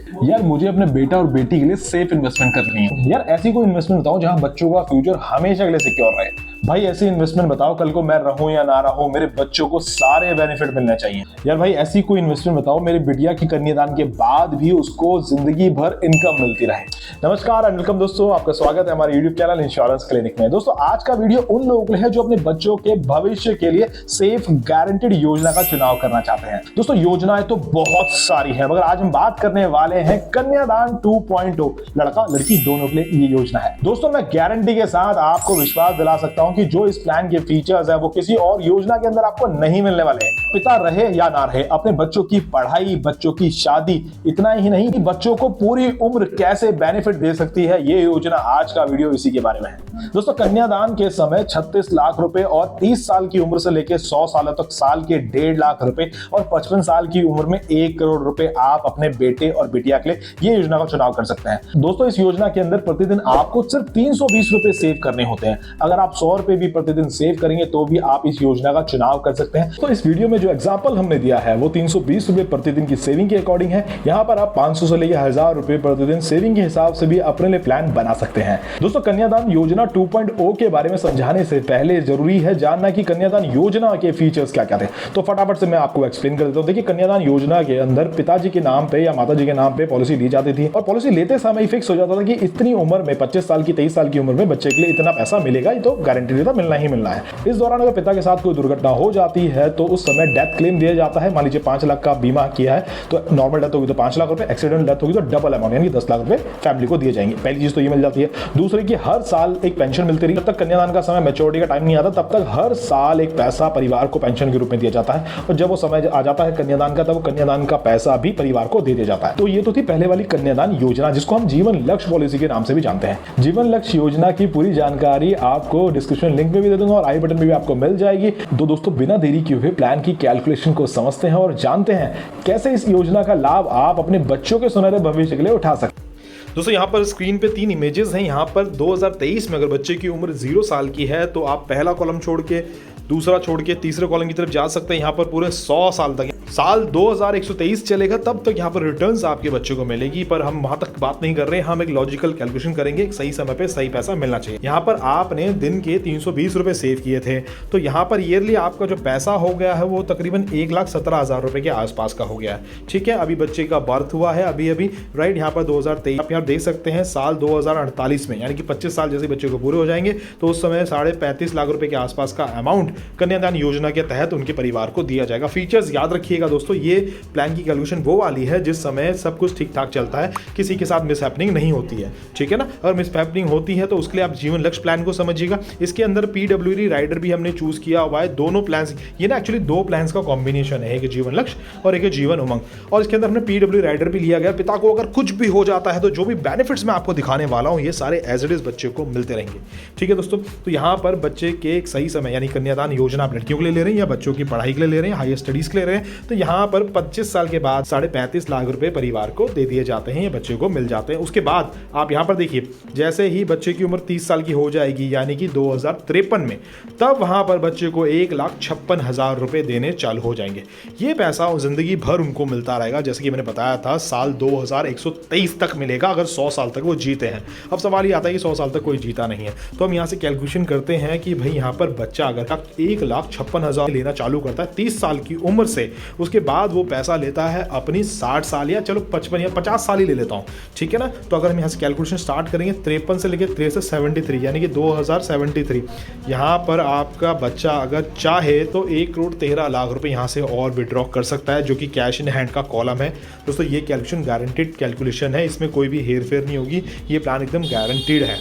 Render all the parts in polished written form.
यार मुझे अपने बेटा और बेटी के लिए सेफ इन्वेस्टमेंट करनी है। यार ऐसी कोई इन्वेस्टमेंट बताओ जहां बच्चों का फ्यूचर हमेशा के लिए सिक्योर रहे। भाई ऐसी इन्वेस्टमेंट बताओ कल को मैं रहूं या ना रहूं मेरे बच्चों को सारे बेनिफिट मिलने चाहिए। यार भाई ऐसी कोई इन्वेस्टमेंट बताओ मेरी बिटिया की कन्यादान के बाद भी उसको जिंदगी भर इनकम मिलती रहे। नमस्कार एंड वेलकम दोस्तों, आपका स्वागत है हमारे यूट्यूब चैनल इंश्योरेंस क्लिनिक में। दोस्तों आज का वीडियो उन लोगों के लिए है जो अपने बच्चों के भविष्य के लिए सेफ गारंटेड योजना का चुनाव करना चाहते हैं। दोस्तों योजनाएं तो बहुत सारी है, मगर आज हम बात करने वाले हैं कन्यादान 2.0 लड़का लड़की दोनों के लिए ये योजना है। दोस्तों मैं गारंटी के साथ आपको विश्वास दिला सकता हूं कि जो इस प्लान के फीचर्स है वो किसी और योजना के अंदर आपको नहीं मिलने वाले हैं। पिता रहे या ना रहे, अपने बच्चों की पढ़ाई, बच्चों की शादी, इतना ही नहीं कि बच्चों को पूरी उम्र कैसे बेनिफिट दे सकती है ये योजना। आज का वीडियो इसी के बारे में है। दोस्तों कन्यादान के समय 36 लाख रुपए और 30 साल की उम्र से लेकर 100 साल तक साल के 1.5 लाख रुपए और 55 साल की उम्र में 1 करोड़ रुपए आप अपने बेटे और बिटिया के लिए ये योजना का चुनाव कर सकते हैं। दोस्तों इस योजना के अंदर प्रतिदिन आपको सिर्फ 320 रुपए सेव करने होते हैं। अगर आप 100 रुपए भी प्रतिदिन सेव करेंगे तो भी आप इस योजना का चुनाव कर सकते हैं। तो इस वीडियो में जो एग्जांपल हमने दिया है वो 320 रुपए प्रतिदिन की सेविंग के अकॉर्डिंग है। यहाँ पर आप 500 से लेकर 1000 रुपए प्रतिदिन सेविंग के हिसाब से भी अपने लिए प्लान बना सकते हैं। दोस्तों कन्यादान योजना 2.0 के बारे में समझाने से पहले जरूरी है जानना कि कन्यादान योजना के फीचर्स क्या क्या थे। तो फटाफट से मैं आपको एक्सप्लेन कर देता हूं। देखिए कन्यादान योजना के अंदर पिताजी के नाम पे या माताजी के नाम पे पॉलिसी ली जाती थी और पॉलिसी लेते समय फिक्स हो जाता था कि इतनी उम्र में 25 साल की 23 साल की उम्र में बच्चे के लिए इतना पैसा मिलेगा, ये तो गारंटी था, मिलना ही मिलना है। इस दौरान अगर पिता के साथ कोई दुर्घटना हो जाती है तो उस समय डेथ क्लेम दिया जाता है। मान लीजिए 5 लाख का बीमा किया है तो नॉर्मल डेथ होगी तो 5 लाख रुपए, एक्सीडेंट डेथ होगी तो डबल अमाउंट यानी 10 लाख रुपए फैमिली को दिए जाएंगे। पहली चीज तो ये मिल जाती है। दूसरी कि हर साल एक पेंशन मिलती रही। जब तक कन्यादान का समय मैच्योरिटी का टाइम नहीं आता तब तक हर साल एक पैसा परिवार को पेंशन के रूप में दिया जाता है और जब वो समय आ जाता है कन्यादान का तब कन्यादान का पैसा भी परिवार को दे दिया जाता है। तो ये तो थी पहले वाली कन्यादान योजना जिसको हम जीवन लक्ष्य पॉलिसी के नाम से भी जानते हैं। जीवन लक्ष्य योजना की पूरी जानकारी आपको डिस्क्रिप्शन लिंक में भी दे दूंगा और आई बटन में भी आपको मिल जाएगी। दोस्तों बिना देरी किए हुए प्लान की कैलकुलेशन को समझते हैं और जानते हैं कैसे इस योजना का लाभ आप अपने बच्चों के सुनहरे भविष्य के लिए उठा सकते हैं। दोस्तों यहाँ पर स्क्रीन पे 3 इमेजेस हैं। यहाँ पर 2023 में अगर बच्चे की उम्र 0 साल की है तो आप पहला कॉलम छोड़ के दूसरा छोड़ के तीसरे कॉलम की तरफ जा सकते हैं। यहाँ पर पूरे 100 साल तक साल 2123 चलेगा तब तक यहाँ पर रिटर्न्स आपके बच्चे को मिलेगी। पर हम वहां तक बात नहीं कर रहे हैं, हम एक लॉजिकल कैलकुलेशन करेंगे। एक सही समय पे सही पैसा मिलना चाहिए। यहाँ पर आपने दिन के 320 रुपए सेव किए थे तो यहाँ पर ईयरली आपका जो पैसा हो गया है वो तकरीबन 1,17,000 रुपए के आसपास का हो गया है। ठीक है, अभी बच्चे का बर्थ हुआ है अभी राइट। यहाँ पर 2023 आप यहाँ देख सकते हैं साल 2048 में यानी कि 25 साल जैसे बच्चे को पूरे हो जाएंगे तो उस समय 35.5 लाख रुपए के आसपास का अमाउंट कन्यादान योजना के तहत उनके परिवार को दिया जाएगा। फीचर्स याद रखिएगा दोस्तों, ये प्लान की कैलकुलेशन वो वाली है जिस समय सब कुछ ठीक ठाक चलता है, किसी के साथ मिसहैपनिंग नहीं होती है। ठीक है ना, अगर मिसहैपनिंग होती है तो उसके लिए आप जीवन लक्ष्य प्लान को समझिएगा। इसके अंदर पीडब्ल्यूडी राइडर भी हमने चूज किया हुआ है। दोनों प्लान ये ना एक्चुअली 2 प्लान का कॉम्बिनेशन है, एक जीवन लक्ष्य और एक जीवन उमंग। और इसके अंदर हमने पीडब्ल्यू राइडर भी लिया गया। पिता को अगर कुछ भी हो जाता है तो जो भी बेनिफिट्स मैं आपको दिखाने वाला हूं ये सारे एज इट इज बच्चे को मिलते रहेंगे। ठीक है दोस्तों, तो यहाँ पर बच्चे के एक सही समय यानी कन्यादान योजना आप लड़कियों के लिए ले रहे हैं या बच्चों की पढ़ाई के लिए ले रहे हैं, हायर स्टडीज के लिए ले रहे हैं, तो यहाँ पर 25 साल के बाद 35.5 लाख रुपए परिवार को दे दिए जाते हैं, ये बच्चे को मिल जाते हैं। उसके बाद आप यहाँ पर देखिए जैसे ही बच्चे की उम्र 30 साल की हो जाएगी यानी कि 2053 में, तब वहां पर बच्चे को 1,56,000 रुपए देने चालू हो जाएंगे। ये पैसा जिंदगी भर उनको मिलता रहेगा। जैसे कि मैंने बताया था साल 2123 तक मिलेगा अगर 100 साल तक वो जीते हैं। अब सवाल ये आता है कि 100 साल तक कोई जीता नहीं है तो हम यहाँ से कैलकुलेशन करते हैं कि भाई यहाँ पर बच्चा अगर 1,56,000 लेना चालू करता है 30 साल की उम्र से, उसके बाद वो पैसा लेता है अपनी 60 साल या चलो 55 या 50 साल ही ले लेता हूँ। ठीक है ना, तो अगर हम यहाँ से कैलकुलेशन स्टार्ट करेंगे 53 से लेकर 73 यानी कि 2073, यहाँ पर आपका बच्चा अगर चाहे तो 1,13,00,000 रुपए यहाँ से और विड्रॉ कर सकता है जो कि कैश इन हैंड का कॉलम है। दोस्तों ये कैलकुलेशन गारंटीड कैलकुलेशन है, इसमें कोई भी हेर फेर नहीं होगी, ये प्लान एकदम गारंटीड है।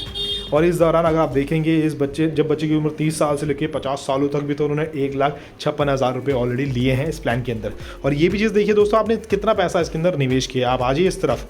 और इस दौरान अगर आप देखेंगे जब बच्चे की उम्र 30 साल से लेकर 50 सालों तक भी तो उन्होंने 1,56,000 रुपए ऑलरेडी लिए हैं इस प्लान के अंदर। और ये भी चीज़ देखिए दोस्तों, आपने कितना पैसा इसके अंदर निवेश किया। आप आ जाइए इस तरफ,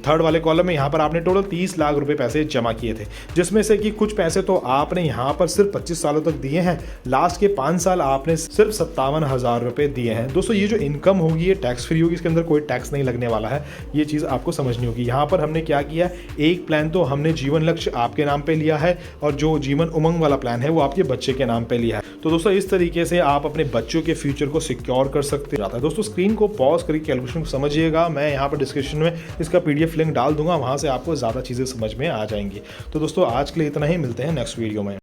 थर्ड वाले कॉलम में यहाँ पर आपने टोटल 30 लाख रुपए पैसे जमा किए थे, जिसमें से कि कुछ पैसे तो आपने यहाँ पर सिर्फ 25 सालों तक दिए हैं, लास्ट के 5 साल आपने सिर्फ 57,000 रुपए दिए हैं। दोस्तों ये जो इनकम होगी ये टैक्स फ्री होगी, इसके अंदर कोई टैक्स नहीं लगने वाला है, ये चीज़ आपको समझनी होगी। यहाँ पर हमने क्या किया, एक प्लान तो हमने जीवन लक्ष्य आपके नाम पे लिया है और जो जीवन उमंग वाला प्लान है वो आपके बच्चे के नाम पे लिया है। तो दोस्तों इस तरीके से आप अपने बच्चों के फ्यूचर को सिक्योर कर सकते हैं। दोस्तों स्क्रीन को पॉज करके कैलकुलेशन को समझिएगा, मैं यहाँ पर डिस्क्रिप्शन में इसका PDF लिंक डाल दूंगा, वहाँ से आपको ज़्यादा चीज़ें समझ में आ जाएंगी। तो दोस्तों आज के लिए इतना ही, मिलते हैं नेक्स्ट वीडियो में।